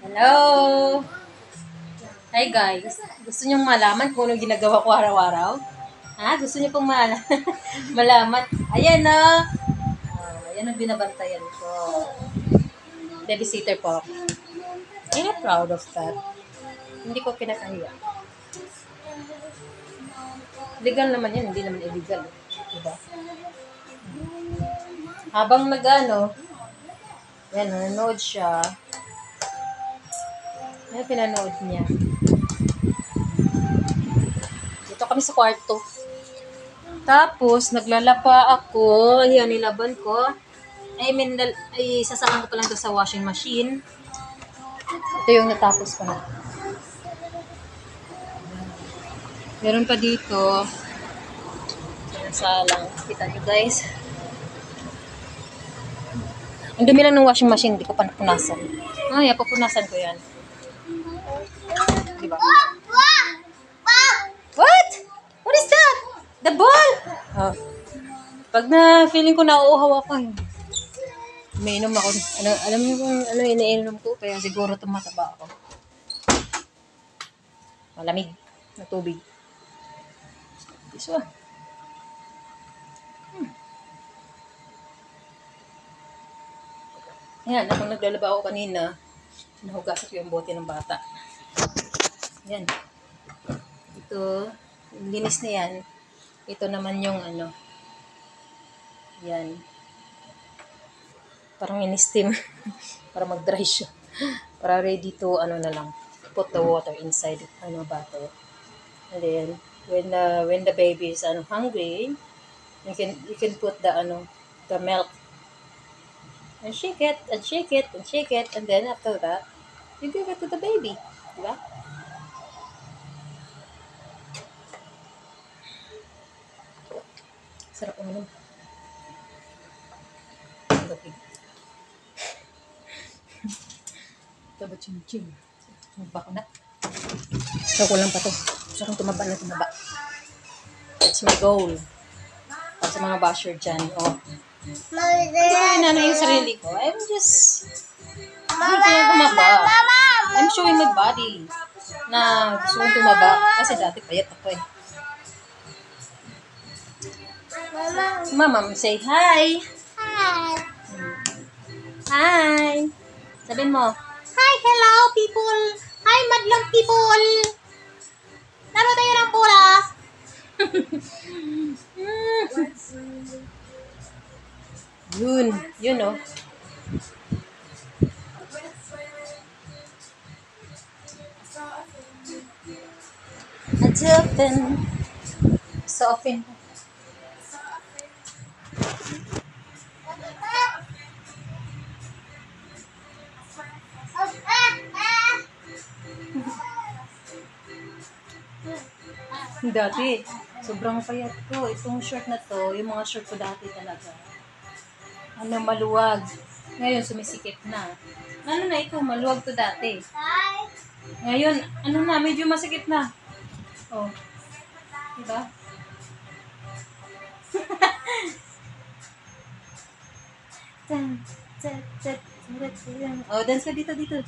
Hello! Hi guys! Gusto niyong malaman kung ano ginagawa ko araw-araw? Ha? Gusto niyo pong malaman? Ayan na! Ayan ang binabantayan ko. Babysitter po ako. I'm not proud of that. Hindi ko kinakahiya. Legal naman yan, hindi naman illegal. Diba? Habang yan, nanonood siya. Yan, pinanood niya. Dito kami sa kwarto. Tapos, naglalapa ako. Yan, nilaban ko. Sasalang ko pa lang to sa washing machine. Ito yung natapos ko na. Meron pa dito. Sinasalang. Kita nyo guys. Ang dumi lang ng washing machine. Hindi ko pa napunasan. Papunasan ko yan. Diba? What? What is that? The ball? Oh. Pag feeling ko nauuhaw ako, may inom ako. Alam mo kung ano iniinom ko? Kaya siguro tumataba ako. Malamig na tubig. This one. Yan, akong naglalaba ako kanina. Nahugasan ko yung bote ng bata. Yan. Ito, linis na yan. Ito naman yung yan. Parang in-steam. Para mag-dry siya. Para ready to, na lang. Put the water inside, bottle. And then, when the baby is, hungry, you can put the milk. And shake it, and shake it, and shake it. And then, after that, you give it to the baby. Diba? Sarap uminom. Ito ba ching-ching? Tumaba ko na. So, kulang pa to. Gusto kong tumaba. That's my goal. Para sa mga basher dyan. Hindi yung sarili ko. I'm just tumaba. I'm showing my body na gusto kong tumaba. Kasi dati payat ako eh. Mama, say hi. Hi. Hi. Sabihin mo. Hi, hello people. Hi, madlang people. Laro tayo ng bola. Yun oh. Soften. Dati, sobrang payat ko. Itong shirt na to, yung mga shirt ko dati talaga. Maluwag. Ngayon, sumisikip na. Ito, maluwag to dati. Ngayon, medyo masikip na. Oh. Diba? Oh, dance ka dito.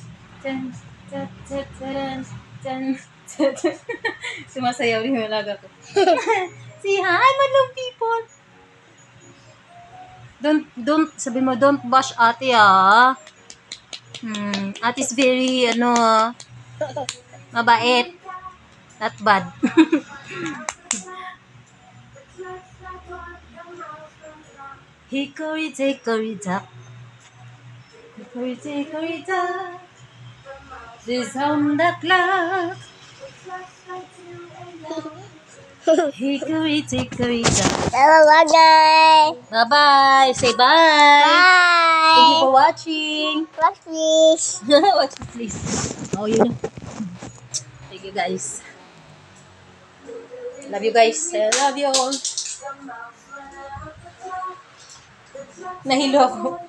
Sumasayaw rin yung alaga ko. Say hi, madlang people. Sabi mo, don't bash ate Ate is very, mabait. Not bad. Hickory dickory dock. Hickory dickory dock. This on the clock. Hickory dickory dock. Bye. Bye-bye. Say bye. Bye. Thank you for watching. Watch this. Watch it, please. Oh, yun. Thank you, guys. Love you, guys. I love you all. Nahilo ako.